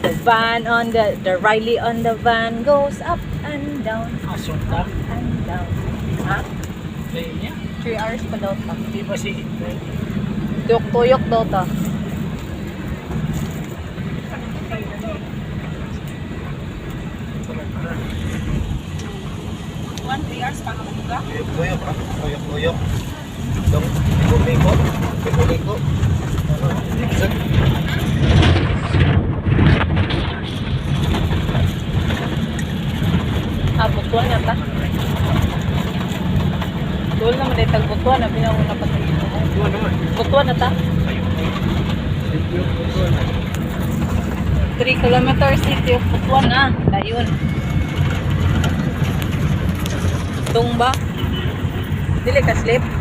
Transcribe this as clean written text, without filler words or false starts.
The van on the Riley on the van goes up and down, Asunta. up and down. Ha? Kaya niya. 3 hours pa daw ta. Di ba si... Tuyok-tuyok daw ta. One, 3 hours pa nga Tuyok, ah. Tuyok. Dong, liko. Ano? Zigzag. butuan na ta. Doon naman dahil tag-butuan na pinanguna pa tayo. Doon naman. Butuan na ta. 3 kilometers city of Butuan na. Dayon. Tung ba? Dili ka slip?